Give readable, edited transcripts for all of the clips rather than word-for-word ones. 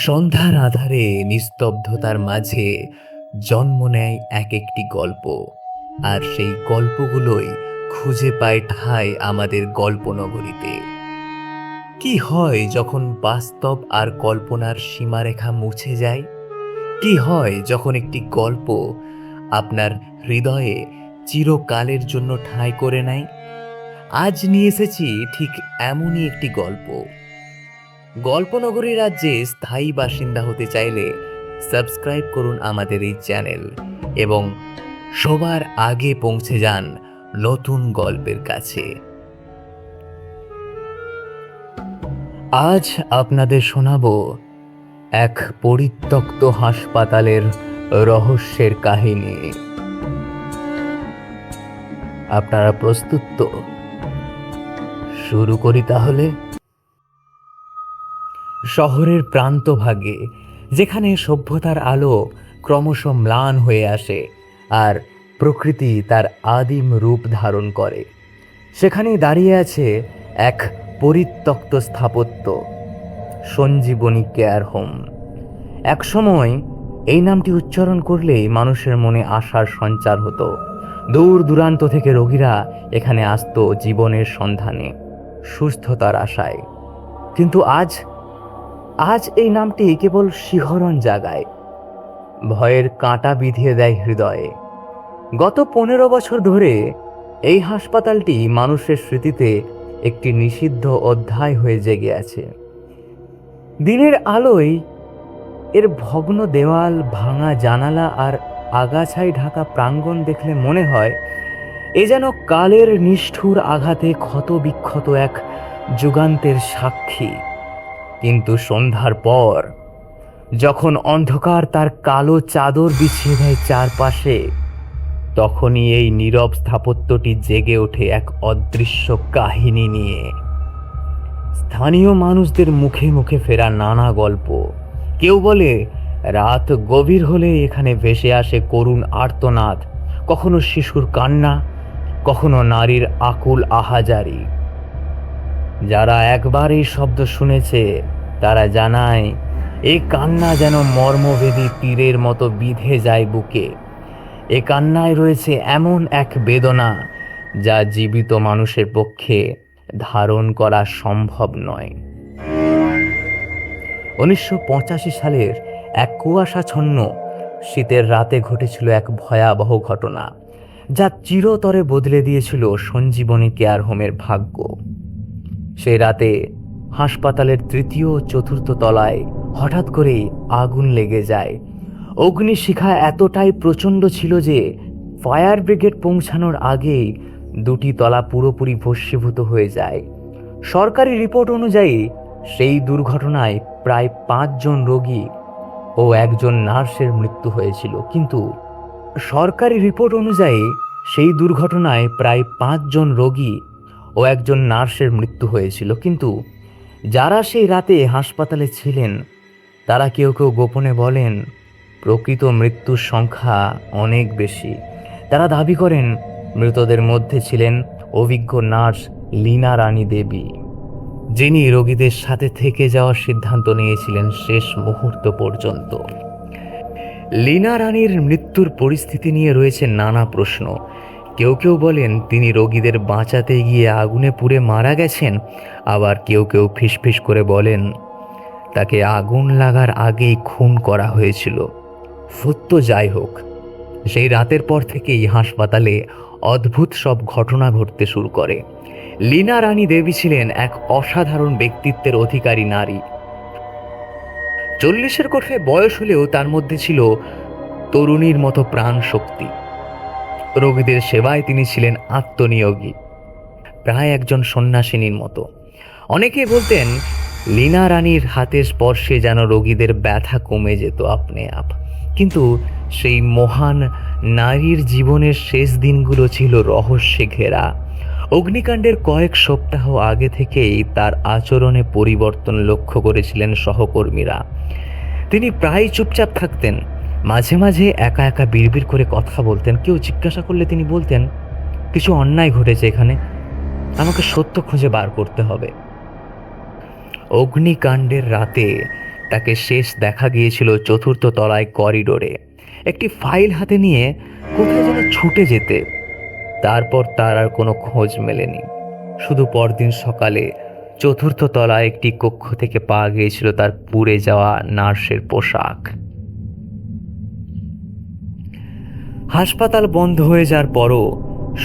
সন্ধ্যার আধারে নিস্তব্ধতার মাঝে জন্ম নেয় এক একটি গল্প, আর সেই গল্পগুলোই খুঁজে পায় ঠাঁই আমাদের গল্পনগরীতে। কি হয় যখন বাস্তব আর কল্পনার সীমারেখা মুছে যায়? কি হয় যখন একটি গল্প আপনার হৃদয়ে চিরকালের জন্য ঠাঁই করে নেয়? আজ নিয়ে এসেছি ঠিক এমনই একটি গল্প। গল্পনগরী রাজ্যে স্থায়ী বাসিন্দা হতে চাইলে সাবস্ক্রাইব করুন আমাদের এই চ্যানেল এবং সবার আগে পৌঁছে যান নতুন গল্পের কাছে। আজ আপনাদের শোনাবো এক পরিত্যক্ত হাসপাতালের রহস্যের কাহিনী। আপনারা প্রস্তুত তো? শুরু করি তাহলে। শহরের প্রান্তভাগে, যেখানে সভ্যতার আলো ক্রমশ ম্লান হয়ে আসে আর প্রকৃতি তার আদিম রূপ ধারণ করে, সেখানেই দাঁড়িয়ে আছে এক পরিত্যক্ত স্থাপত্য, সঞ্জীবনী কেয়ার হোম। একসময় এই নামটি উচ্চারণ করলেই মানুষের মনে আশার সঞ্চার হতো। দূর দূরান্ত থেকে রোগীরা এখানে আসতো জীবনের সন্ধানে, সুস্থতার আশায়। কিন্তু আজ এই নামটি কেবল শিহরণ জাগায়, ভয়ের কাঁটা বিঁধিয়ে দেয় হৃদয়ে। গত 15 বছর ধরে এই হাসপাতালটি মানুষের স্মৃতিতে একটি নিষিদ্ধ অধ্যায় হয়ে জেগে আছে। দিনের আলোয় এর ভগ্ন দেওয়াল, ভাঙা জানালা আর আগাছায় ঢাকা প্রাঙ্গণ দেখলে মনে হয় এ যেন কালের নিষ্ঠুর আঘাতে ক্ষত বিক্ষত এক যুগান্তের সাক্ষী। কিন্তু সন্ধ্যার পর, যখন অন্ধকার তার কালো চাদর বিছিয়ে দেয় চারপাশে, তখনই এই নীরব স্থাপত্যটি জেগে ওঠে এক অদৃশ্য কাহিনী নিয়ে। স্থানীয় মানুষদের মুখে মুখে ফেরা নানা গল্প। কেউ বলে রাত গভীর হলে এখানে ভেসে আসে করুণ আর্তনাদ, কখনো শিশুর কান্না, কখনো নারীর আকুল আহাজারি। যারা একবার এই শব্দ শুনেছে তারা জানায় এই কান্না যেন মর্মভেদী তীরের মতো বিঁধে যায় বুকে। এ কান্নায় রয়েছে এমন এক বেদনা যা জীবিত মানুষের পক্ষে ধারণ করা সম্ভব নয়। 1985 সালের এক কুয়াশাচ্ছন্ন শীতের রাতে ঘটেছিল এক ভয়াবহ ঘটনা, যা চিরতরে বদলে দিয়েছিল সঞ্জীবনী কেয়ার হোমের ভাগ্য। সেই রাতে হাসপাতালের 3য় ও 4র্থ তলায় হঠাৎ করেই আগুন লেগে যায়। অগ্নিশিখা এতটাই প্রচণ্ড ছিল যে ফায়ার ব্রিগেড পৌঁছানোর আগেই 2টি তলা পুরোপুরি ভস্মীভূত হয়ে যায়। সরকারি রিপোর্ট অনুযায়ী সেই দুর্ঘটনায় প্রায় 5 জন রোগী ও 1 জন নার্সের মৃত্যু হয়েছিল। কিন্তু যারা সেই রাতে হাসপাতালে ছিলেন তারা কেউ কেউ গোপনে বলেন প্রকৃত মৃত্যুর সংখ্যা অনেক বেশি। তারা দাবি করেন মৃতদের মধ্যে ছিলেন অভিজ্ঞ নার্স লীনা রানী দেবী, যিনি রোগীদের সাথে থেকে যাওয়ার সিদ্ধান্ত নিয়েছিলেন শেষ মুহূর্ত পর্যন্ত। লীনা রানীর মৃত্যুর পরিস্থিতি নিয়ে রয়েছে নানা প্রশ্ন। কেউ কেউ বলেন তিনি রোগীদের বাঁচাতে গিয়ে আগুনে পুড়ে মারা গেছেন, আবার কেউ কেউ ফিসফিস করে বলেন তাকে আগুন লাগার আগেই খুন করা হয়েছিল। সত্য যাই হোক, সেই রাতের পর থেকেই হাসপাতালে অদ্ভুত সব ঘটনা ঘটতে শুরু করে। লীনা রানী দেবী ছিলেন এক অসাধারণ ব্যক্তিত্বের অধিকারী নারী। 40-এর কোঠে বয়স হলেও তার মধ্যে ছিল তরুণীর মতো প্রাণ শক্তি। রোগীদের সেবায় তিনি ছিলেন আত্মনিয়োগী, প্রায় একজন সন্ন্যাসিনীর মতো। অনেকে বলতেন লীনা রানীর হাতের স্পর্শে যেন রোগীদের ব্যথা কমে যেত আপনে আপ। কিন্তু সেই মহান নারীর জীবনের শেষ দিনগুলো ছিল রহস্যে ঘেরা। অগ্নিকাণ্ডের কয়েক সপ্তাহ আগে থেকেই তার আচরণে পরিবর্তন লক্ষ্য করেছিলেন সহকর্মীরা। তিনি প্রায় চুপচাপ থাকতেন, মাঝে মাঝে একা একা বিড়বিড় করে কথা বলতেন। কেউ জিজ্ঞাসা করলে তিনি বলতেন কিছু অন্যায় ঘটেছে এখানে, আমাকে সত্য খুঁজে বার করতে হবে। অগ্নিকাণ্ডের রাতে তাকে শেষ দেখা গিয়েছিল চতুর্থ তলায় করিডোরে একটি ফাইল হাতে নিয়ে কোথায় যেন ছুটে যেতে। তারপর তার আর কোনো খোঁজ মেলেনি। শুধু পরদিন সকালে চতুর্থ তলায় একটি কক্ষ থেকে পাওয়া গিয়েছিল তার পুড়ে যাওয়া নার্সের পোশাক। হাসপাতাল বন্ধ হয়ে যাওয়ার পরও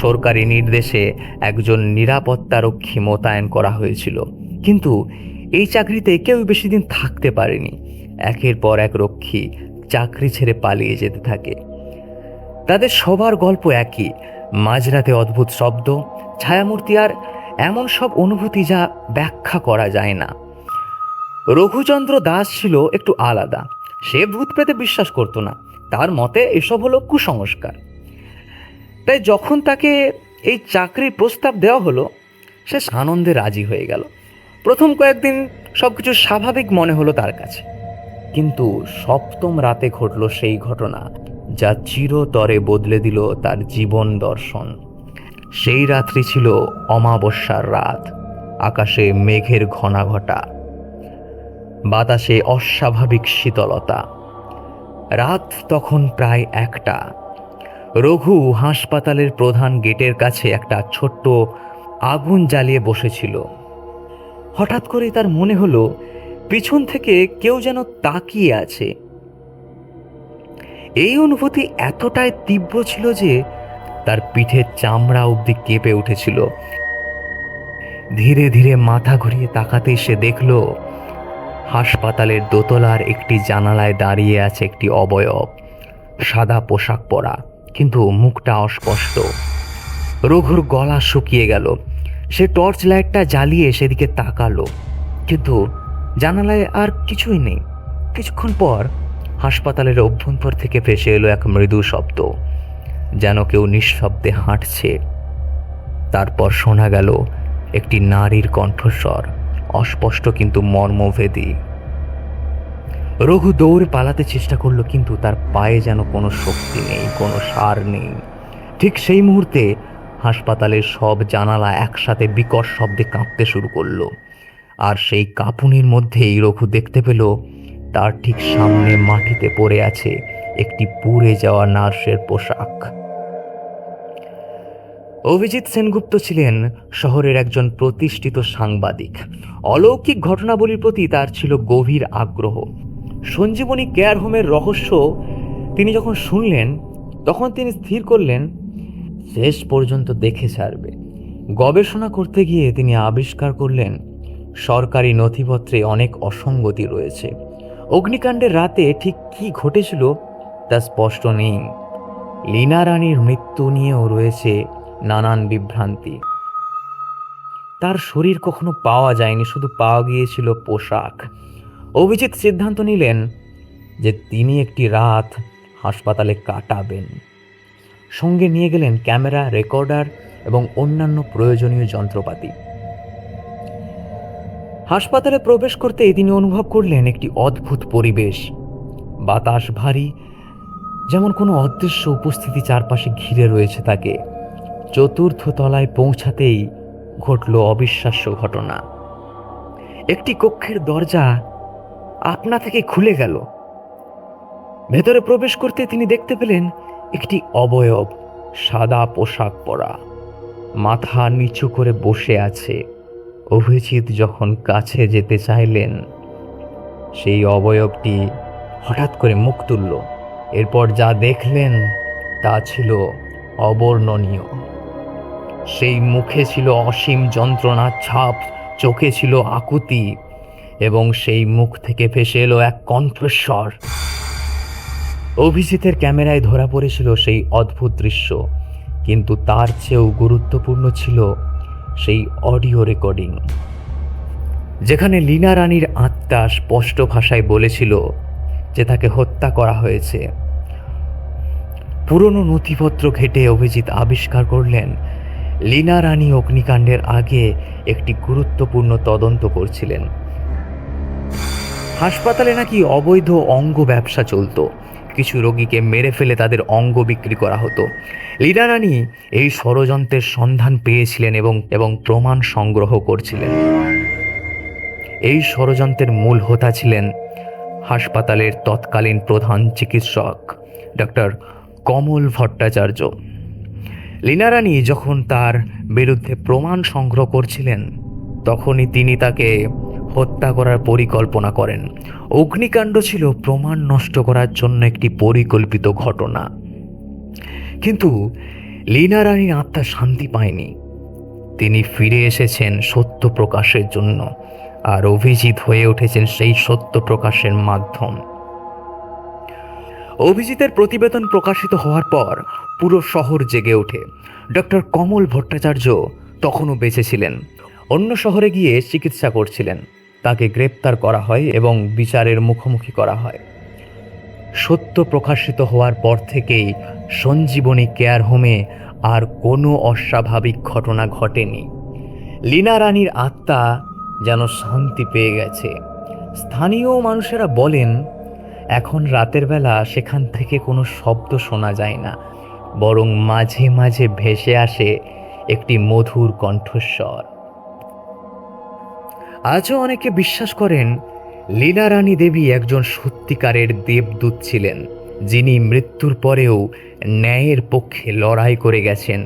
সরকারি নির্দেশে একজন নিরাপত্তারক্ষী মোতায়েন করা হয়েছিল, কিন্তু এই চাকরিতে কেউ বেশি দিন থাকতে পারেনি। একের পর এক রক্ষী চাকরি ছেড়ে পালিয়ে যেতে থাকে। তাদের সবার গল্প একই, মাঝরাতে অদ্ভুত শব্দ, ছায়ামূর্তি আর এমন সব অনুভূতি যা ব্যাখ্যা করা যায় না। রঘুচন্দ্র দাস ছিল একটু আলাদা। সে ভূত প্রেতে বিশ্বাস করতো না। তার মতে এসব হলো কুসংস্কার। তাই যখন তাকে এই চাকরির প্রস্তাব দেওয়া হলো, সে আনন্দে রাজি হয়ে গেল। প্রথম কয়েকদিন সবকিছু স্বাভাবিক মনে হলো তার কাছে, কিন্তু সপ্তম রাতে ঘটল সেই ঘটনা যা চিরতরে বদলে দিল তার জীবন দর্শন। সেই রাত্রি ছিল অমাবস্যার রাত। আকাশে মেঘের ঘনাঘটা, বাতাসে অস্বাভাবিক শীতলতা। রাত তখন প্রায় 1টা। রঘু হাসপাতালের প্রধান গেটের কাছে একটা ছোট্ট আগুন জ্বালিয়ে বসেছিল। হঠাৎ করে তার মনে হলো পিছন থেকে কেউ যেন তাকিয়ে আছে। এই অনুভূতি এতটাই তীব্র ছিল যে তার পিঠের চামড়া অবধি কেঁপে উঠেছিল। ধীরে ধীরে মাথা ঘুরিয়ে তাকাতেই সে দেখল হাসপাতালের দোতলার একটি জানালায় দাঁড়িয়ে আছে একটি অবয়ব, সাদা পোশাক পরা, কিন্তু মুখটা অস্পষ্ট। রঘুর গলা শুকিয়ে গেল। সে টর্চ লাইটটা জ্বালিয়ে সেদিকে তাকালো, কিন্তু জানালায় আর কিছুই নেই। কিছুক্ষণ পর হাসপাতালের অভ্যন্তর থেকে ভেসে এলো এক মৃদু শব্দ, যেন কেউ নিঃশব্দে হাঁটছে। তারপর শোনা গেল একটি নারীর কণ্ঠস্বর, অস্পষ্ট কিন্তু মর্মভেদী। রঘু দৌড়ে পালাতে চেষ্টা করলো, কিন্তু তার পায়ে যেন কোনো শক্তি নেই, কোনো সার নেই। ঠিক সেই মুহূর্তে হাসপাতালের সব জানালা একসাথে বিকট শব্দে কাঁপতে শুরু করলো। আর সেই কাঁপুনির মধ্যেই রঘু দেখতে পেল তার ঠিক সামনে মাটিতে পড়ে আছে একটি পুড়ে যাওয়া নার্সের পোশাক। অভিজিৎ সেনগুপ্ত ছিলেন শহরের একজন প্রতিষ্ঠিত সাংবাদিক। অলৌকিক ঘটনাবলীর প্রতি তার ছিল গভীর আগ্রহ। সঞ্জীবনী কেয়ার হোমের রহস্য তিনি যখন শুনলেন, তখন তিনি স্থির করলেন শেষ পর্যন্ত দেখে ছাড়বে। গবেষণা করতে গিয়ে তিনি আবিষ্কার করলেন সরকারি নথিপত্রে অনেক অসঙ্গতি রয়েছে। অগ্নিকাণ্ডের রাতে ঠিক কি ঘটেছিল তা স্পষ্ট নেই। লীনা রানীর মৃত্যু নিয়েও রয়েছে নানান বিভ্রান্তি। তার শরীর কখনো পাওয়া যায়নি, শুধু পাওয়া গিয়েছিল পোশাক। অভিজিৎ সিদ্ধান্ত নিলেন যে তিনি একটি রাত হাসপাতালে কাটাবেন। সঙ্গে নিয়ে গেলেন ক্যামেরা, রেকর্ডার এবং অন্যান্য প্রয়োজনীয় যন্ত্রপাতি। হাসপাতালে প্রবেশ করতেই তিনি অনুভব করলেন একটি অদ্ভুত পরিবেশ। বাতাস ভারী, যেমন কোনো অদৃশ্য উপস্থিতি চারপাশে ঘিরে রয়েছে তাকে। চতুর্থ তলায় পৌঁছাতেই ঘটল অবিশ্বাস্য ঘটনা। একটি কক্ষের দরজা আপনা থেকে খুলে গেল। ভেতরে প্রবেশ করতে তিনি দেখতে পেলেন একটি অবয়ব, সাদা পোশাক পরা, মাথা নিচু করে বসে আছে। অভিজিৎ যখন কাছে যেতে চাইলেন, সেই অবয়বটি হঠাৎ করে মুখ তুলল। এরপর যা দেখলেন তা ছিল অবর্ণনীয়। সেই মুখে ছিল অসীম যন্ত্রণার ছাপ, চোখে ছিল আকুতি, এবং সেই মুখ থেকে ভেসে এলো এক কণ্ঠস্বর। অভিজিতের ক্যামেরায় ধরা পড়েছিল সেই অদ্ভুত দৃশ্য, কিন্তু তার চেয়েও গুরুত্বপূর্ণ ছিল সেই অডিও রেকর্ডিং, যেখানে লীনা রানীর আত্মা স্পষ্ট ভাষায় বলেছিল যে তাকে হত্যা করা হয়েছে। পুরনো নথিপত্র ঘেটে অভিজিৎ আবিষ্কার করলেন লীনা রানী অগ্নিকাণ্ডের আগে একটি গুরুত্বপূর্ণ তদন্ত করছিলেন। হাসপাতালে নাকি অবৈধ অঙ্গ ব্যবসা চলত। কিছু রোগীকে মেরে ফেলে তাদের অঙ্গ বিক্রি করা হতো। লীনা রানী এই ষড়যন্ত্রের সন্ধান পেয়েছিলেন এবং প্রমাণ সংগ্রহ করছিলেন। এই ষড়যন্ত্রের মূল হোতা ছিলেন হাসপাতালের তৎকালীন প্রধান চিকিৎসক ডক্টর কমল ভট্টাচার্য। লীনা রানী যখন তার বিরুদ্ধে প্রমাণ সংগ্রহ করছিলেন, তখনই তিনি তাকে হত্যা করার পরিকল্পনা করেন। অগ্নিকাণ্ড ছিল প্রমাণ নষ্ট করার জন্য একটি পরিকল্পিত ঘটনা। কিন্তু লীনা রানীর আত্মা শান্তি পায়নি। তিনি ফিরে এসেছেন সত্য প্রকাশের জন্য, আর অভিজিৎ হয়ে উঠেছেন সেই সত্য প্রকাশের মাধ্যম। অভিজিতের প্রতিবেদন প্রকাশিত হওয়ার পর পুরো শহর জেগে ওঠে। ডক্টর কমল ভট্টাচার্য তখনও বেঁচে ছিলেন, অন্য শহরে গিয়ে চিকিৎসা করছিলেন। তাকে গ্রেপ্তার করা হয় এবং বিচারের মুখোমুখি করা হয়। সত্য প্রকাশিত হওয়ার পর থেকেই সঞ্জীবনী কেয়ার হোমে আর কোনো অস্বাভাবিক ঘটনা ঘটেনি। লীনা রানীর আত্মা যেন শান্তি পেয়ে গেছে। স্থানীয় মানুষেরা বলেন, এখন রাতের বেলা সেখান থেকে কোনো শব্দ শোনা যায় না, বরং মাঝে মাঝে ভেসে আসে একটি মধুর কণ্ঠস্বর। আজও অনেকে বিশ্বাস করেন লীনা রানী দেবী একজন সত্যিকারের দেবদূত ছিলেন, যিনি মৃত্যুর পরেও ন্যায়ের পক্ষে লড়াই করে গেছেন।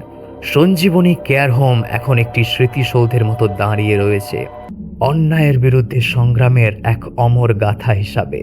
সঞ্জীবনী কেয়ার হোম এখন একটি স্মৃতিসৌধের মতো দাঁড়িয়ে রয়েছে, অন্যায়ের বিরুদ্ধে সংগ্রামের এক অমর গাথা হিসাবে।